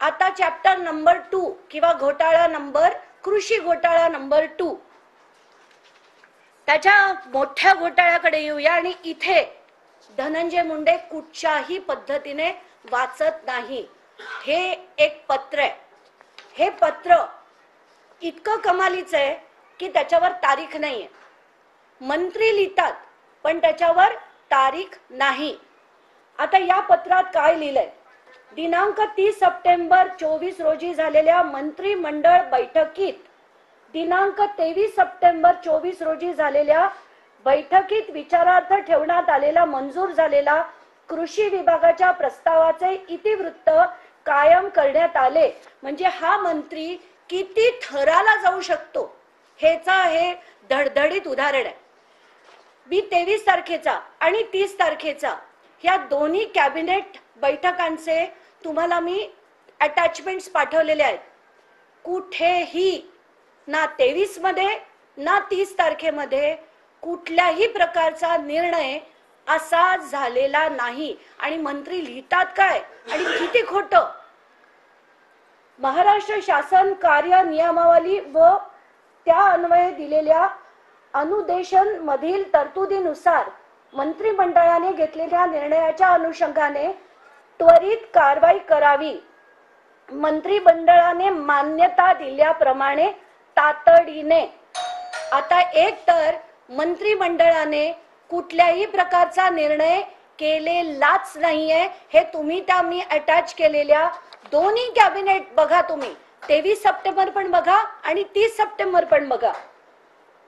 आता chapter number 2 किंवा घोटाळा नंबर कृषी घोटाळा नंबर 2 त्याच्या मोठ्या घोटाळ्याकडे येऊया. आणि इथे धनंजय मुंडे कुठच्याही पद्धतीने वाचत नाही. हे एक पत्र आहे. हे पत्र इतकं कमालीचं आहे की त्याच्यावर तारीख नाहीये. मंत्री लिहितात पण त्याच्यावर तारीख नाही. आता या पत्रात काय लिहिलंय? दिनांक 30 सप्टेंबर 24 रोजी झालेल्या मंत्रिमंडळ बैठकीत दिनांक 23 सप्टेंबर 24 रोजी झालेल्या बैठकीत विचारार्थ ठेवण्यात आलेला मंजूर झालेला कृषी विभागाच्या प्रस्तावाचे इतिवृत्त कायम करण्यात आले. म्हणजे हा मंत्री किती थराला जाऊ शकतो हेचा हे धडधडीत उदाहरण आहे. मी 23 तारखेचा आणि 30 तारखेचा ह्या दोन्ही कॅबिनेट बैठकांचे तुम्हाला मी अटॅचमेंट्स पाठवलेले आहेत. कुठेही ना 23 मध्ये ना 30 तारखेमध्ये कुठल्याही प्रकारचा निर्णय असा झालेला नाही. आणि मंत्री लिहितात काय आणि किती खोटं. महाराष्ट्र शासन कार्य नियमावली व त्या अन्वये दिलेल्या अनुदेशन मधील तरतुदीनुसार मंत्रिमंडळाने घेतलेल्या निर्णयाच्या अनुषंगाने त्वरित कारवाई करावी. मंत्रिमंडळाने मान्यता दिल्याप्रमाणे तातडीने. आता एक तर मंत्रिमंडळाने कुठल्याही प्रकारचा निर्णय केलेलाच नाहीये. हे तुम्ही त्या मी अटॅच केलेल्या दोन्ही कॅबिनेट बघा. तुम्ही 23 सप्टेंबर पण बघा आणि 30 सप्टेंबर पण बघा.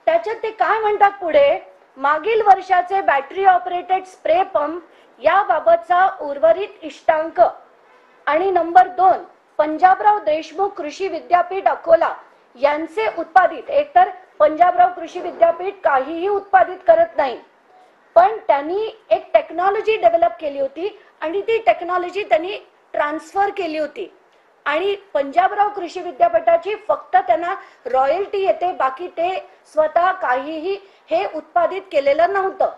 त्याच्यात ते काय म्हणतात पुढे? मागील वर्षाचे बॅटरी ऑपरेटेड स्प्रे पंप याबाबतचा उर्वरित इष्टांक. आणि नंबर 2 पंजाबराव देशमुख कृषी विद्यापीठ अकोला यांचे उत्पादित. एकतर पंजाबराव कृषी विद्यापीठ काहीही उत्पादित करत नाही, पण त्यांनी एक टेक्नॉलॉजी डेव्हलप केली होती आणि ती टेक्नॉलॉजी त्यांनी ट्रान्सफर केली होती. आणि पंजाबराव कृषी विद्यापीठाची फक्त त्यांना रॉयल्टी येते, बाकी ते स्वतः काहीही हे उत्पादित केलेलं नव्हतं.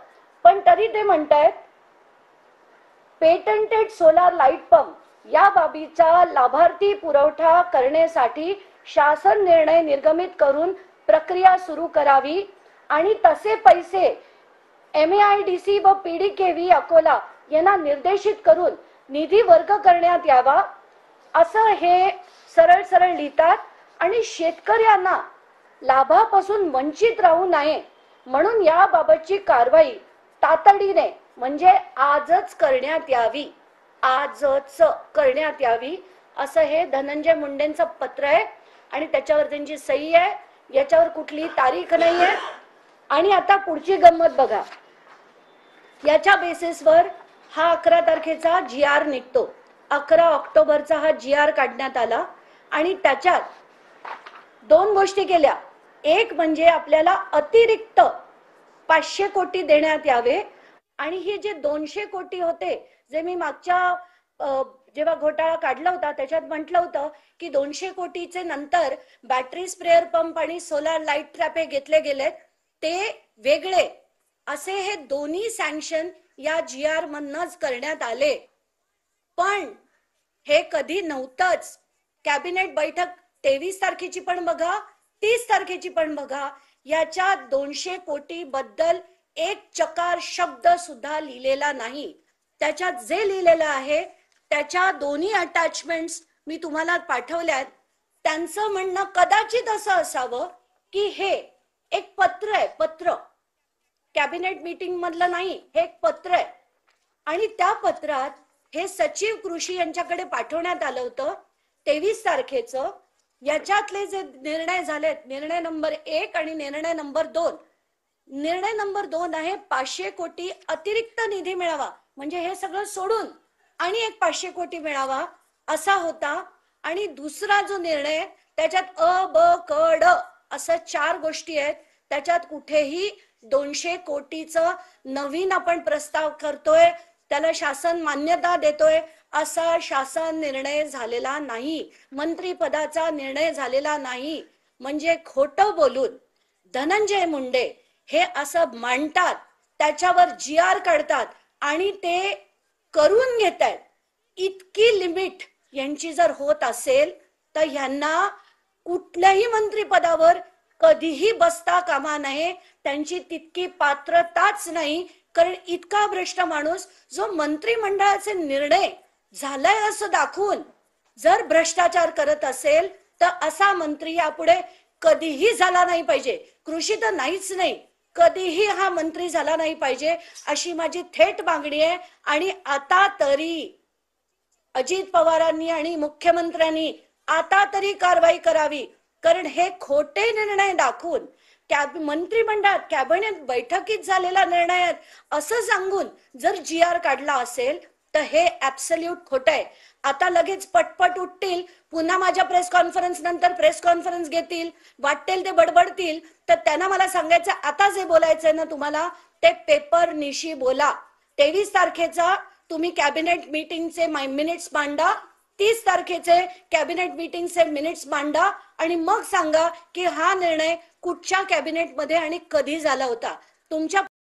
पण तरी ते म्हणतायत पेटंटेड सोलार लाईट पंप या बाबीचा लाभार्थी पुरवठा करण्यासाठी शासन निर्णय निर्गमित करून प्रक्रिया सुरू करावी आणि तसे पैसे MAIDC व PDKV अकोला यांना निर्देशित करून निधी वर्ग करण्यात यावा असं हे सरळ सरळ लिहितात. आणि शेतकऱ्यांना लाभापासून वंचित राहू नये म्हणून याबाबतची कारवाई तातडीने म्हणजे आजच करण्यात यावी. आजच करण्यात यावी असं हे धनंजय मुंडेंचं पत्र आहे. आणि त्याच्यावर त्यांची सही आहे. याच्यावर कुठली तारीख नाहीये. आणि आता पुढची गंमत बघा. याच्या बेसिसवर हा 11 तारखेचा GR निघतो. 11 ऑक्टोबरचा हा GR काढण्यात आला. आणि त्याच्यात दोन गोष्टी केल्या. एक म्हणजे आपल्याला अतिरिक्त 500 कोटी देण्यात यावे. आणि हे जे 200 कोटी होते जे मी मागच्या जेव्हा घोटाळा काढला होता त्याच्यात म्हटलं होतं की 200 कोटीचे नंतर बॅटरी स्प्रेअर पंप आणि सोलार लाईट ट्रॅप हे घेतले गेलेत ते वेगळे असे हे दोन्ही सँक्शन या GR मधनच करण्यात आले. पण हे कधी नव्हतंच. कॅबिनेट बैठक 23 तारखेची पण बघा 30 तारखेची पण बघा. याच्या 200 कोटी बद्दल एक चकार शब्द सुद्धा लिहिलेला नाही. त्याच्यात जे लिहिलेलं आहे त्याच्या दोन्ही अटॅचमेंट्स मी तुम्हाला पाठवल्यात. त्यांचं म्हणणं कदाचित असं असावं की हे एक पत्र आहे. पत्र कॅबिनेट मीटिंग मधलं नाही, हे एक पत्र आहे. आणि त्या पत्रात हे सचिव कृषी यांच्याकडे पाठवण्यात आलं होतं 23 तारखेचं. याच्यातले जे निर्णय झालेत निर्णय नंबर 1 आणि निर्णय नंबर 2. निर्णय नंबर 2 आहे 500 कोटी अतिरिक्त निधी मिळावा म्हणजे हे सगळं सोडून आणि एक 500 कोटी मिळावा असा होता. आणि दुसरा जो निर्णय त्याच्यात अ ब क ड असं 4 गोष्टी आहेत. त्याच्यात कुठेही 200 कोटीचं नवीन आपण प्रस्ताव करतोय त्याला शासन मान्यता देतोय असा शासन निर्णय झालेला नाही. मंत्रिपदाचा निर्णय झालेला नाही. म्हणजे खोटं बोलून धनंजय मुंडे हे असं मांडतात, त्याच्यावर GR काढतात आणि ते करून घेतात. इतकी लिमिट यांची जर होत असेल तर ह्यांना कुठल्याही मंत्रिपदावर कधीही बसता कामा नये. त्यांची तितकी पात्रताच नाही. कारण इतका भ्रष्ट माणूस जो मंत्रिमंडळाचे निर्णय झालाय असं दाखवून जर भ्रष्टाचार करत असेल तर असा मंत्री यापुढे कधीही झाला नाही पाहिजे. कृषी तर नाहीच नाही, कधीही हा मंत्री झाला नाही पाहिजे अशी माझी थेट मागणी आहे. आणि आता तरी अजित पवारांनी आणि मुख्यमंत्र्यांनी आता तरी कारवाई करावी. कारण हे खोटे निर्णय दाखवून मंत्रिमंडळात कॅबिनेट बैठकीत झालेला निर्णय असं सांगून जर GR काढला असेल तर हे ऍब्सल्यूट खोटं आहे. आता लगेच पटपट उठतील, पुन्हा माझ्या प्रेस कॉन्फरन्स नंतर प्रेस कॉन्फरन्स घेतील, वाटेल ते बडबडतील. तर त्यांना मला सांगायचं आता जे बोलायचंय ना तुम्हाला ते पेपर निशी बोला. 23 तारखेचा तुम्ही कॅबिनेट मीटिंगचे मिनिट्स मांडा, 30 तारखेचे कॅबिनेट मीटिंगचे मिनिट्स मांडा आणि मग सांगा की हा निर्णय कुठच्या कॅबिनेटमध्ये आणि कधी झाला होता. तुमच्या